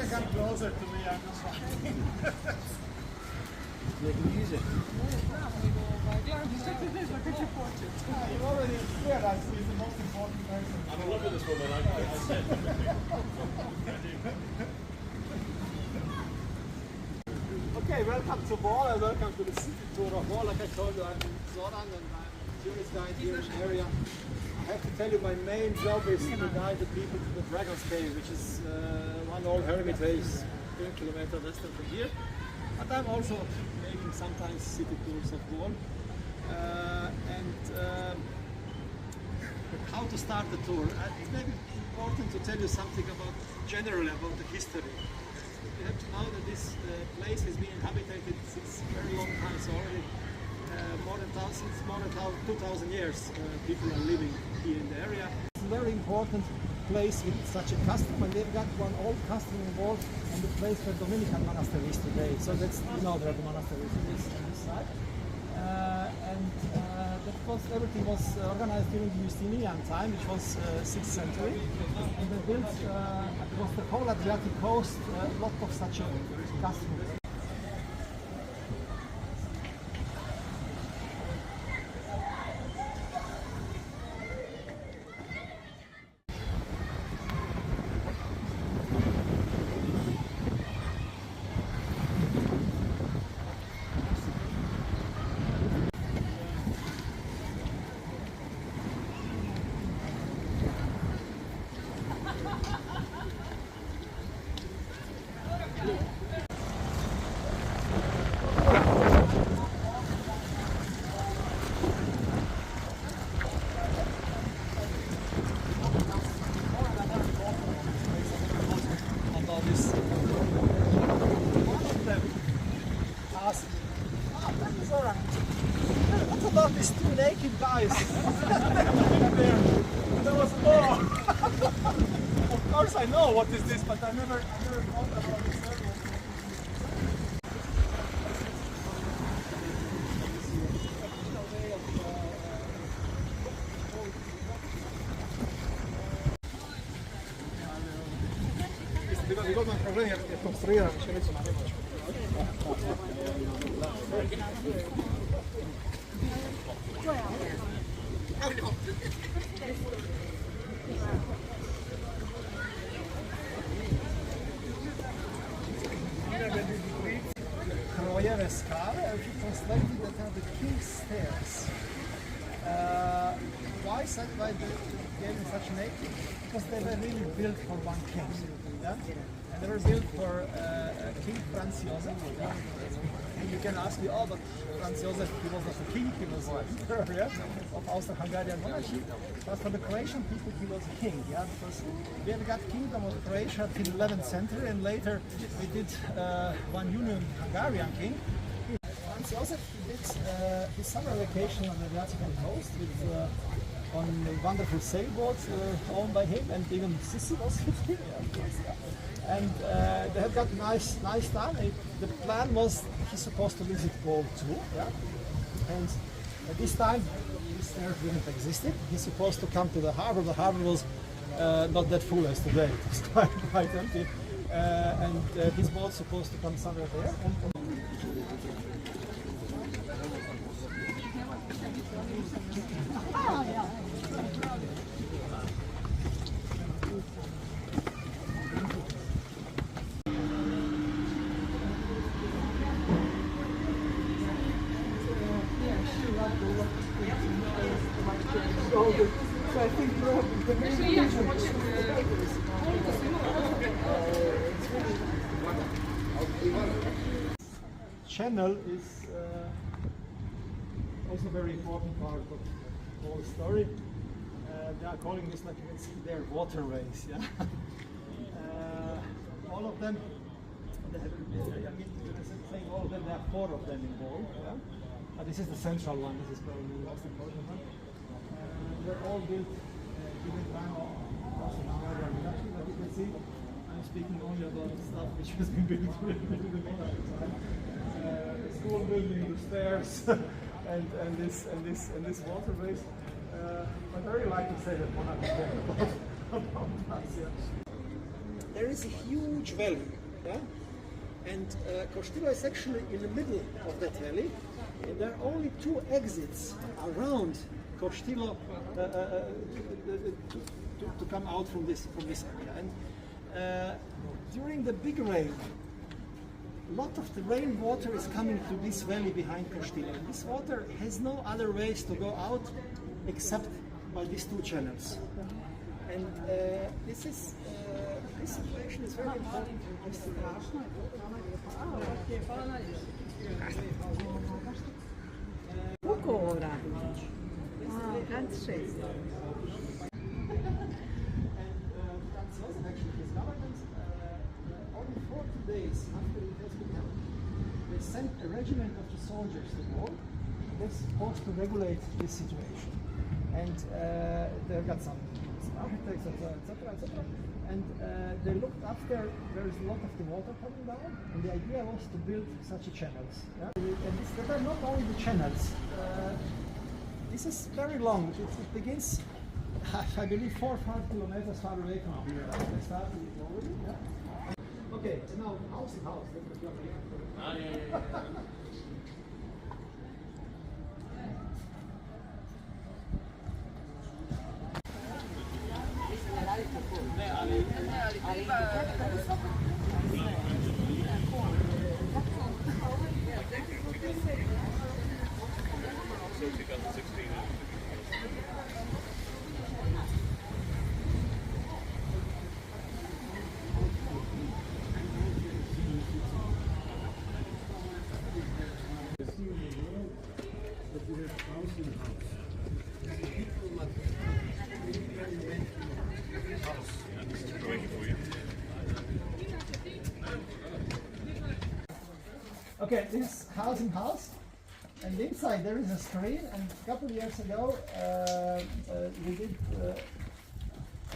come closer to me, I'm not fine. You already realized he's the most important person. I'm in love with this woman, I said. Okay, welcome to Bolu and welcome to the city tour of Bolu. Like I told you, I'm Zoran and I'm a tourist guide here in the area. I have to tell you, my main job is to guide the people to the Dragon's Cave, which is one old hermitage 10 kilometers western from here. But I'm also making sometimes city tours of Bolu. How to start the tour? It's maybe important to tell you something about generally about the history. You have to know that this place has been inhabited since a very long time, so already more than 2,000 years people are living here in the area. It's a very important place with such a custom, and they've got one old custom involved on the place where Dominican monastery is today. So that's, you know, there are the monasteries on this side. Everything was organized during the Justinian time, which was 6th century. And they built across the whole Adriatic coast a lot of such castles. What about these two naked guys? There was more. Of course I know what is this, but I never thought about this earlier. Wygodną wrażenie, jak konstruuję, się lecą na rybaczku. Krojeve skale, if you translate it, that are the king's stairs. Why they gave them such a name? Because they were really built for one king. Yeah? And they were built for King Franz Joseph. Yeah? And you can ask me, oh, but Franz Joseph, he was not a king, he was an emperor, yeah? Of Austro-Hungarian monarchy. But for the Croatian people, he was a king, yeah? Because we have got Kingdom of Croatia till the 11th century, and later we did one union Hungarian king. Franz Joseph did his summer vacation on the Adriatic coast with on wonderful sailboats owned by him, and even Sissi was with him. Yeah. And they had got nice time. The plan was he's supposed to visit Bolu too. Yeah? And at this time, this stairs didn't exist. He's supposed to come to the harbor. The harbor was not that full as today. It was quite empty. And his boat's supposed to come somewhere there. So I think the main channel is also a very important part of the whole story. They are calling this, like you can see there, waterways. Yeah? All of them, they have, I mean, saying all of them, there are 4 of them involved. Yeah? But this is the central one, this is probably the most important one. They're all built during the time of Austro-Hungarian monarchy, but you can see I'm speaking only about stuff which has been built during the monarchy time. The school building, the stairs, and this waterways. But I really like to say that monarchy about us. Yeah. there is a huge valley, yeah? And Kojdić is actually in the middle of that valley, and there are only two exits around Kojdić to come out from this area. And during the big rain, a lot of the rainwater is coming to this valley behind Kojdić, and this water has no other ways to go out except by these two channels. And this situation is very important for this. Ora. Ganz schön. Actually, his government, only 40 days after it has been held, they sent a regiment of the soldiers to Bolu. They're supposed to regulate this situation. And they've got some architects, etc., etc. And they looked after, there is a lot of the water coming down, and the idea was to build such a channels. Yeah? And that are not only the channels. This is very long. It begins, I believe, 4 or 5 kilometers far away from here. They started it already. Yeah? Okay, so now house in house. That's what you're looking for. Okay, this is house in house, and inside there is a screen. And a couple of years ago, we did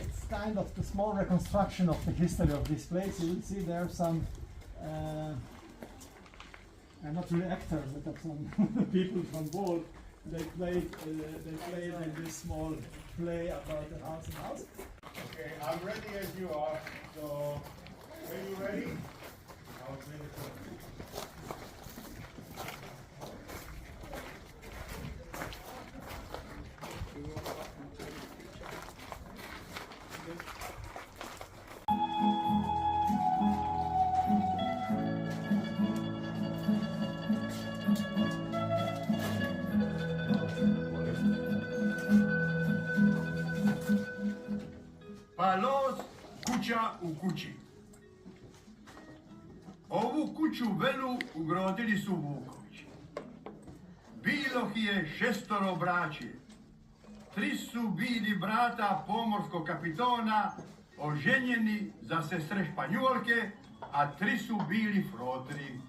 it's kind of the small reconstruction of the history of this place. You will see there are some, not really actors, but some people from Bolu. They played in this small play about the house in house. Okay, I'm ready as you are. So, are you ready? I'll play the clip. Palos, kuća u kući. Ovu kuću velu ugrodili su Vukovići. Bilo ih je 6 braće. 3 su bili brata pomorskog kapitona, oženjeni za sestre Španjolke, a 3 su bili frotri.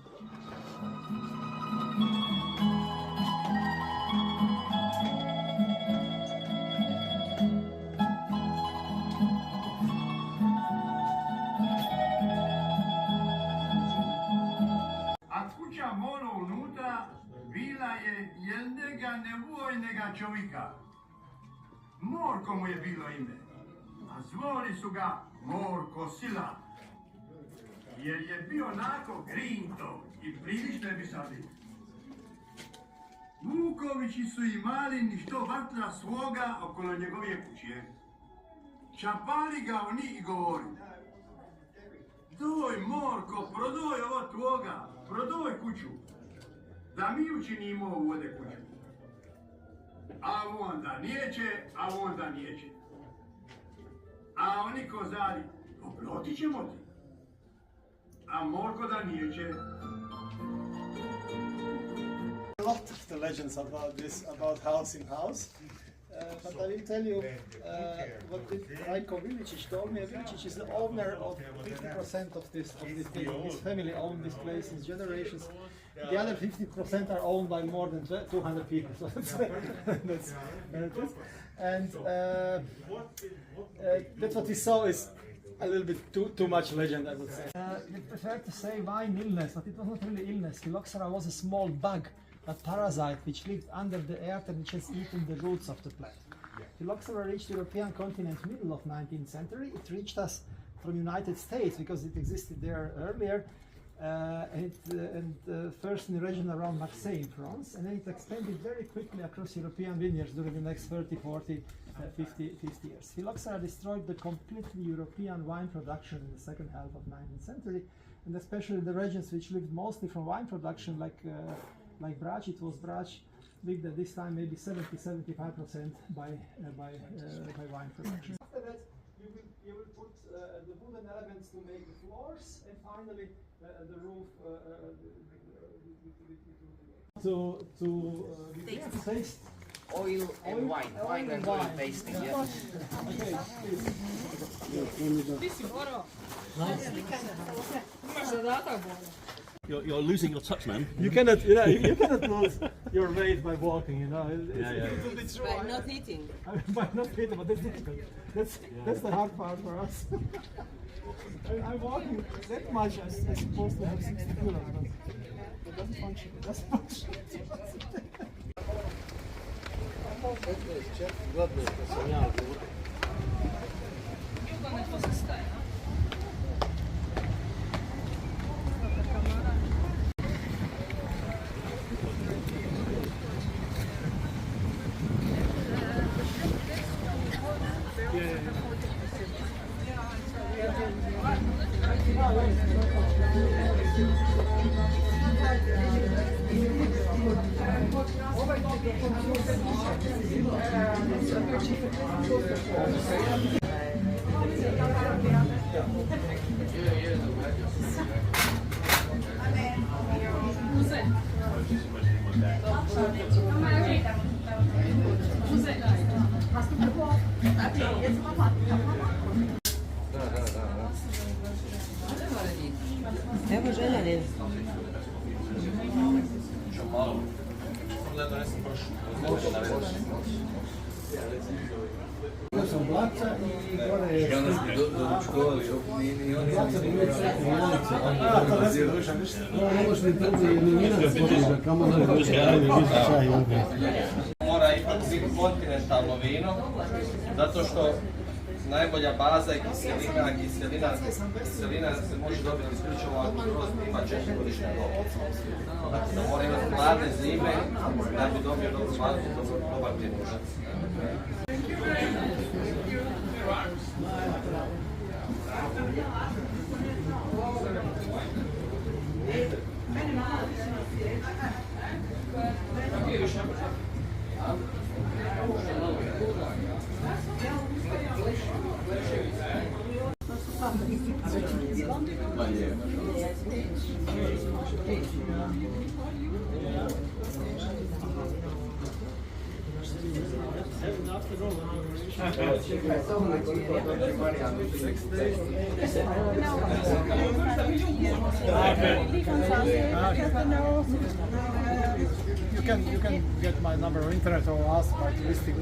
Unutra bila je jednega nevojnega čovjeka. Morko mu je bilo ime, a zvali su ga Morko Sila, jer je bio onako grinto i prilično je bisali. Vukovići su imali ništo vatla svoga okolo njegove kuće. Čapali ga oni i govori: doj Morko, prodoj ovo tvoga, prodoj kuću, da mi učinimo ovdje kuću. A onda nijeće. A oni kozari: oplodit ćemo ti. A Morko da nijeće. A lot of the legends about this, about house in house. But I will tell you what Zoran Kojdić told me. Kojdić is the owner of 50% of this thing. His family owned this place since generations. The other 50% are owned by more than 200 people. So that's and that's what we saw is a little bit too much legend, I would say. We prefer to say wine illness, but it was not really illness. Phylloxera was a small bug, a parasite which lived under the earth and which has eaten the roots of the plant. Phylloxera reached the European continent middle of 19th century. It reached us from United States because it existed there earlier. First in the region around Marseille in France, and then it expanded very quickly across European vineyards during the next 30, 40, 50 years. Phylloxera destroyed the completely European wine production in the second half of 19th century, and especially the regions which lived mostly from wine production, like Brač. It was Brač lived at this time maybe 70-75% by wine production. After that, you will put the wooden elements to make the floors, and finally the roof to taste Oil and wine. Wine and oil tasting, yeah. Okay, You're losing your touch, man. you cannot lose your weight by walking, you know. It's By not eating. by not eating, but that's difficult. That's the hard part for us. I'm walking that much. I'm supposed to have 60 kilos, but it doesn't function. It doesn't function. Evo želja. Ja sam Blača i gore je... I onda smo doručkovali, ni oni Mora ipak biti kontinentalno vino, zato što najbolja baza je kiselina, kiselina se može dobiti isključivo ako kroz ima 4-godišnja doba. Znači da mora imati hladne zime da bi dobio dobru bazu, dobar prinužac. You can get my number on internet or ask by touristic.